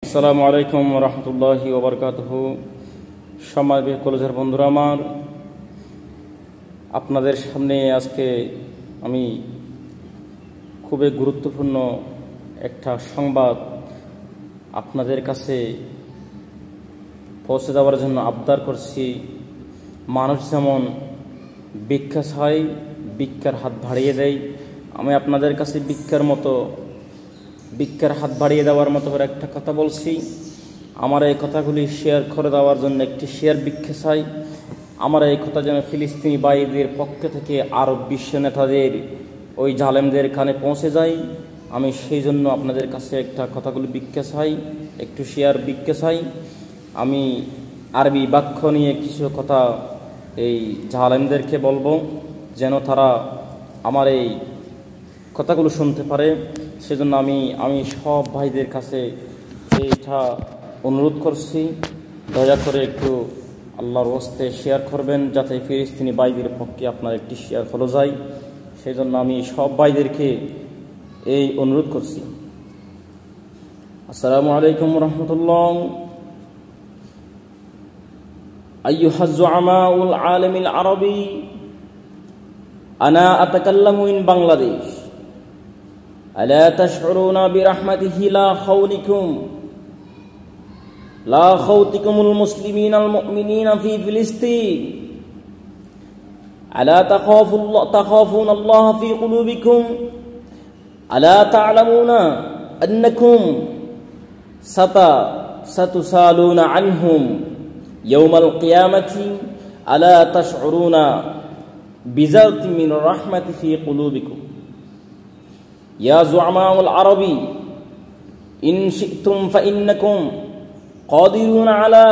আসসালামু আলাইকুম রহমতুল্লাহি ওয়া বারাকাতুহু। সম্মানিত কলেজের বন্ধুরা আমার, আপনাদের সামনে আজকে আমি খুবই গুরুত্বপূর্ণ একটা সংবাদ আপনাদের কাছে পৌঁছে দেওয়ার জন্য আবদার করছি। মানুষ যেমন ভিক্ষা চায়, ভিক্ষার হাত বাড়িয়ে দেয়, আমি আপনাদের কাছে ভিক্ষার হাত বাড়িয়ে দেওয়ার মতো করে একটা কথা বলছি। আমার এই কথাগুলি শেয়ার করে দেওয়ার জন্য একটি শেয়ার ভিক্ষা চাই। আমার এই কথা যেন ফিলিস্তিনি ভাইদের পক্ষ থেকে আরব বিশ্ব নেতাদের ওই জালেমদের কানে পৌঁছে যায়, আমি সেই জন্য আপনাদের কাছে একটা কথাগুলি ভিক্ষা চাই, একটু শেয়ার ভিক্ষা চাই। আমি আরবি বাক্য নিয়ে কিছু কথা এই জালেমদেরকে বলবো, যেন তারা আমার এই কথাগুলো শুনতে পারে। সেজন্য আমি সব ভাইদের কাছে এইটা অনুরোধ করছি, দয়া করে একটু আল্লাহর ওয়াস্তে শেয়ার করবেন, যাতে ফিলিস্তিনি ভাইদের পক্ষে আপনার একটি শেয়ার হলো যায়। সেই জন্য আমি সব ভাইদেরকে এই অনুরোধ করছি। আসসালামু আলাইকুম রহমতুল্লাহ। আইয়ুহাজ জুআমাউল আলামিল আরবি, আনা আতাকাল্লামু ইন বাংলাদেশ। ألا تشعرون برحمته لا خوتكم المسلمين المؤمنين في فلسطين؟ ألا تخافون الله في قلوبكم؟ ألا تعلمون أنكم ستسالون عنهم يوم القيامة؟ ألا تشعرون بزرة من الرحمة في قلوبكم؟ يا زعماء العربي، إن شئتم فإنكم قادرون على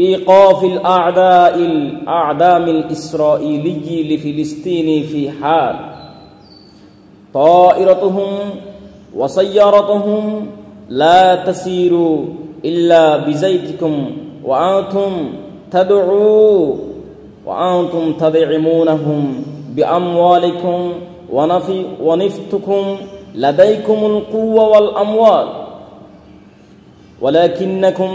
إيقاف الأعدام الإسرائيلي لفلسطين في حال طائرتهم وسيارتهم لا تسير إلا بزيتكم، وأنتم تدعمونهم بأموالكم ونفتكم لديكم القوة والأموال، ولكنكم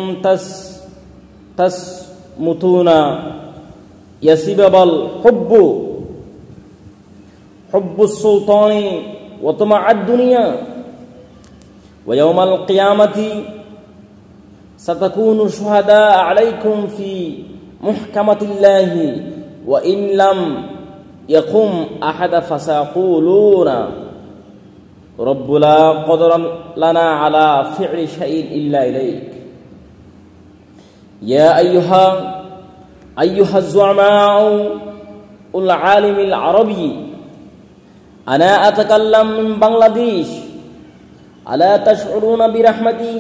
تسمتون يسبب حب السلطان وطمع الدنيا، ويوم القيامة ستكون شهداء عليكم في محكمة الله، وإن لم يقم أحد فسيقولون رب لا قدر لنا على فعل شيء إلا إليك. يا أيها الزعماء العالم العربي، أنا أتكلم من بنغلاديش. ألا تشعرون برحمتي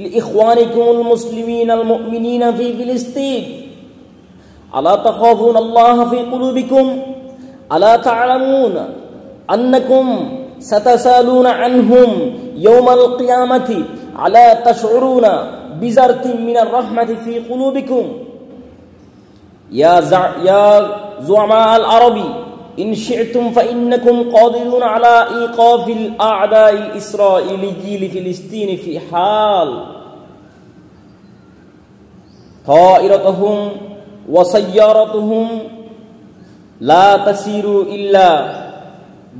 لإخوانكم المسلمين المؤمنين في فلسطين؟ ألا تخافون الله في قلوبكم؟ ألا تعلمون أنكم ستسالون عنهم يوم القيامة؟ ألا تشعرون بزرة من الرحمة في قلوبكم؟ يا زعماء العربي، إن شئتم فإنكم قادرون على إيقاف الأعداء الإسرائيلي لفلسطين في حال طائرتهم وسيارتهم لا تسير إلا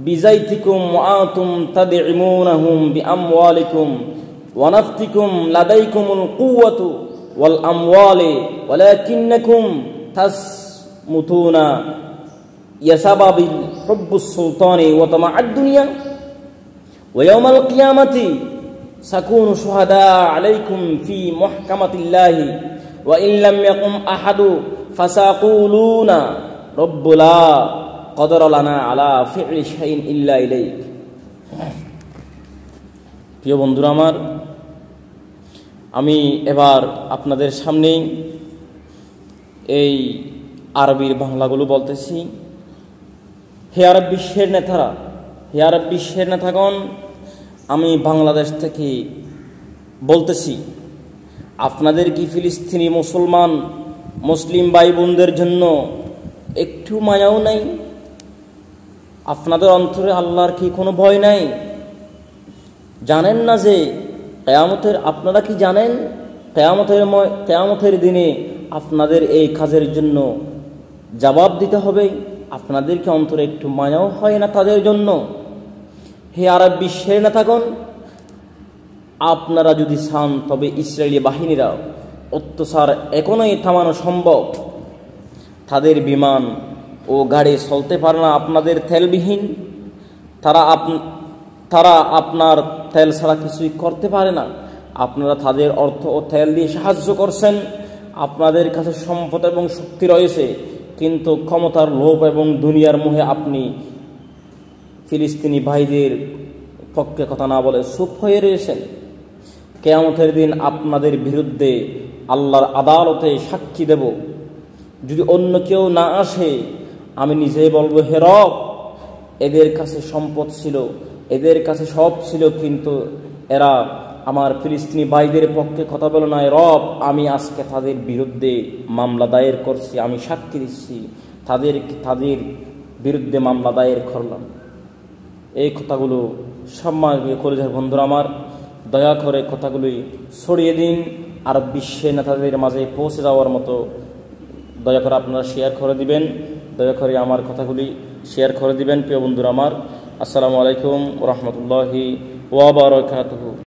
بزيتكم، وأنتم تدعمونهم بأموالكم ونفتكم لديكم القوة والأموال، ولكنكم تسمتون يسبب حب السلطان وطمع الدنيا، ويوم القيامة سكون شهداء عليكم في محكمة الله، وإن لم يقم أحد فسيقولون رب لا قدر لنا على فعل شيء إلا إليك। প্রিয় বন্ধুরা আমার, আমি এবার আপনাদের সামনে এই আরবির বাংলাগুলো বলতেছি। হে আরব বিশ্বের নেতারা, হে আরব বিশ্বের নেতাগণ, আমি বাংলাদেশ থেকে বলতেছি, আপনাদের কি ফিলিস্তিনি মুসলিম ভাই বোনদের জন্য একটু মায়াও নাই? আপনাদের অন্তরে আল্লাহর কি কোনো ভয় নাই? জানেন না যে কিয়ামতের আপনারা কি জানেন কিয়ামতের দিনে আপনাদের এই কাজের জন্য জবাব দিতে হবে। আপনাদেরকে অন্তরে একটু মায়াও হয় না তাদের জন্য? হে আরব বিশ্বের নেতাগণ, আপনারা যদি চান তবে ইসরায়েলি বাহিনীরা অত্যাচার এখনই থামানো সম্ভব। তাদের বিমান ও গাড়ি চলতে পারে না আপনাদের তেলবিহীন। তারা আপনার তেল ছাড়া কিছুই করতে পারে না। আপনারা তাদের অর্থ ও তেল দিয়ে সাহায্য করছেন। আপনাদের কাছে সম্পদ এবং শক্তি রয়েছে, কিন্তু ক্ষমতার লোভ এবং দুনিয়ার মোহে আপনি ফিলিস্তিনি ভাইদের পক্ষে কথা না বলে চুপ হয়ে রয়েছেন। কিয়ামতের দিন আপনাদের বিরুদ্ধে আল্লাহর আদালতে সাক্ষী দেব। যদি অন্য কেউ না আসে, আমি নিজেই বলবো, হে রব, এদের কাছে সম্পদ ছিল, এদের কাছে সব ছিল, কিন্তু এরা আমার ফিলিস্তিনি ভাইদের পক্ষে কথা বলে নাই। রব, আমি আজকে তাদের বিরুদ্ধে মামলা দায়ের করছি, আমি সাক্ষী দিচ্ছি, তাদের বিরুদ্ধে মামলা দায়ের করলাম। এই কথাগুলো সম্মানিত কলেজের বন্ধুরা আমার, দয়া করে কথাগুলি ছড়িয়ে দিন, আর বিশ্বের নেতাদের মাঝে পৌঁছে যাওয়ার মতো দয়া করে আপনারা শেয়ার করে দিবেন। দয়া করে আমার কথাগুলি শেয়ার করে দিবেন প্রিয় বন্ধুরা আমার। আসসালামু আলাইকুম ওয়া রাহমাতুল্লাহি ওয়া বারাকাতুহু।